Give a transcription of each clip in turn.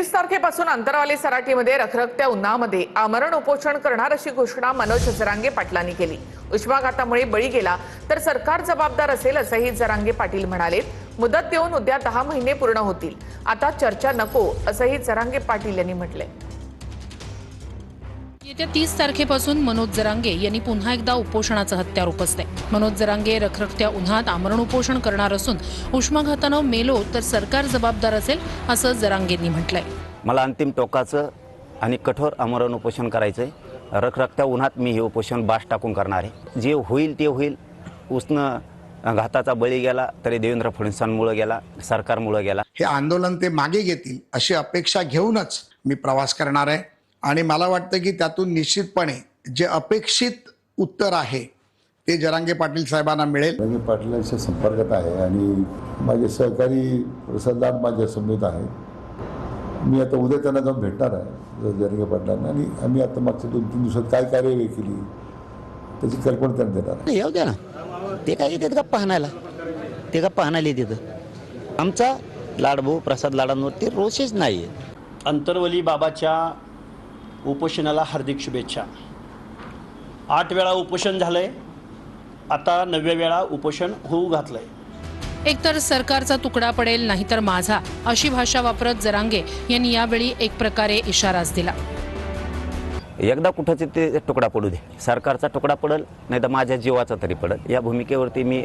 30 तारखेपासून अंतरवाली सराटीमध्ये रखरखत्या उन्हामध्ये आमरण उपोषण करणार अशी घोषणा मनोज जरांगे पाटलांनी केली। उष्माघातामुळे बळी गेला तर सरकार जबाबदार असेल असंही जरांगे पाटील म्हणाले। मुदत देऊन उद्या 10 महिने पूर्ण होतील, आता चर्चा नको असंही जरांगे पाटील यांनी म्हटले। येत्या 30 तारखेपासून मनोज जरांगे यांनी पुन्हा एकदा उपोषणाचं हत्यार उपसलंय। मनोज जरांगे रखरखत्या उन्हात आमरण उपोषण करणार असून उष्माघातानं मेलो तर सरकार जबाबदार असेल असं जरांगेंनी म्हटलंय। मला अंतिम टोकाचं आणि कठोर आमरण उपोषण करायचंय। रखरखत्या उन्हात मी हे उपोषण बास टाकून करणार आहे। जे होईल ते होईल। उष्ण घाताचा बळी गेला तरी देवेंद्र फडणवीसांमुळे गेला, सरकारमुळे गेला। हे आंदोलन ते मागे घेतील अशी अपेक्षा घेऊनच मी प्रवास करणार आहे आणि मला वाटतं की त्यातून निश्चितपणे जे अपेक्षित उत्तर आहे ते जरांगे पाटील साहेबांना मिळेल। जरांगे पाटलांच्या संपर्कात आहे आणि माझे सहकारी प्रसाद लाड माझ्या समोर आहे। मी आता उद्या त्यांना जाऊन भेटणार आहे जरांगे पाटलांना आणि आम्ही आता मागच्या 2-3 दिवसात काय कार्यवाही केली त्याची कल्पना त्यांना देणार। येऊ द्या ना, ते काय येतात का पाहण्याला, ते का पाहण्याला येतात। आमचा लाडभाऊ प्रसाद लाडांवरती रोषच नाही आहे। अंतरवली बाबाच्या उपोषणाला हार्दिक शुभेच्छा। 8 वेळा उपोषण झालंय, आता 9व्या वेळा उपोषण होऊ घातलंय। एकतर सरकारचा तुकडा पडेल नाहीतर माझा अशी भाषा वापरत जरांगे यांनी यावेळी एक प्रकारे इशाराच दिला। एकदा कुठेच ते तुकडा पडू दे, सरकारचा तुकडा पडेल नाही तर माझ्या जीवाचा तरी पडेल। या भूमिकेवरती मी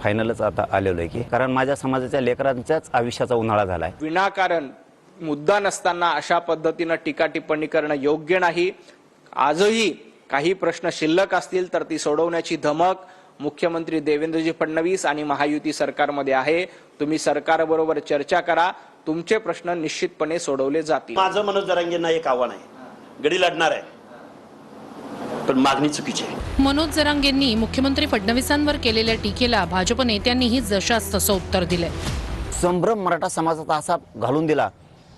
फायनलच आता आलेलो आहे की कारण माझ्या समाजाच्या लेकरांच्याच आयुष्याचा उन्हाळा झालाय। विनाकारण मुद्दा नसताना अशा पद्धतीने टीका टिप्पणी करणं योग्य नाही। आजही काही प्रश्न शिल्लक असतील तर ती सोडवण्याची धमक मुख्यमंत्री देवेंद्रजी फडणवीस आणि महायुती सरकारमध्ये आहे। तुम्ही सरकारबरोबर चर्चा करा, तुमचे प्रश्न निश्चितपणे सोडवले जातील। माझं मनोज जरांगेंना एक आव्हान आहे, गडी लढणार आहे पण मागणी चुकीची आहे। मनोज जरांगेंनी मुख्यमंत्री फडणवीसांवर केलेल्या टीकेला भाजप नेत्यांनीही जशास तसं उत्तर दिलंय। संभ्रम मराठा समाजाचा असा घालून दिला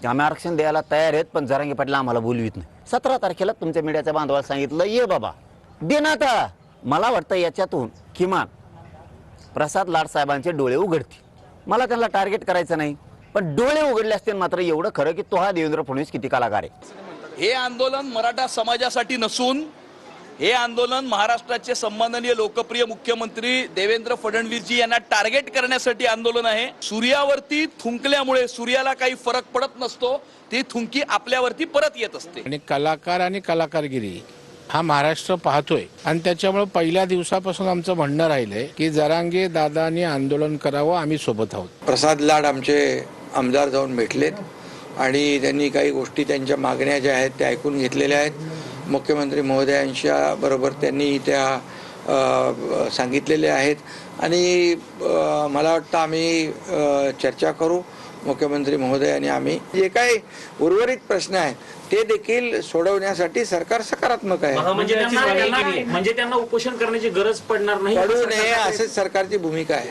की आम्ही आरक्षण द्यायला तयार आहेत पण जरांगे पाटील आम्हाला बोलवित नाही। 17 तारखेला तुमच्या मीडियाच्या बांधवाला सांगितलं ये बाबा दे ना। आता मला वाटतं याच्यातून किमान प्रसाद लाड साहेबांचे डोळे उघडतील। मला त्यांना टार्गेट करायचं नाही पण डोळे उघडले असतील मात्र एवढं खरं की तो हा देवेंद्र फडणवीस किती कलाकार आहे। हे आंदोलन मराठा समाजासाठी नसून हे आंदोलन महाराष्ट्राचे सन्माननीय लोकप्रिय मुख्यमंत्री देवेंद्र फडणवीसजी यांना टार्गेट करण्यासाठी आंदोलन आहे। सूर्यावरती थुंकल्यामुळे सूर्याला काही फरक पडत नसतो, ती थुंकी आपल्यावरती परत येत असते। आणि कलाकार आणि कलाकारगिरी हा महाराष्ट्र पाहतोय आणि त्याच्यामुळे पहिल्या दिवसापासून आमचं म्हणणं राहिलंय की जरांगे दादांनी आंदोलन करावं, आम्ही सोबत आहोत। प्रसाद लाड आमचे आमदार जाऊन भेटलेत आणि त्यांनी काही गोष्टी त्यांच्या मागण्या ज्या आहेत त्या ऐकून घेतलेल्या आहेत। मुख्यमंत्री महोदयांच्या बरोबर त्यांनी त्या सांगितलेल्या आहेत आणि मला वाटतं आम्ही चर्चा करू मुख्यमंत्री महोदय आणि आम्ही। जे काही उर्वरित प्रश्न आहेत ते देखील सोडवण्यासाठी सरकार सकारात्मक आहे। म्हणजे त्यांना उपोषण करण्याची गरज पडणार नाही, पडू नये असेच सरकारची भूमिका आहे।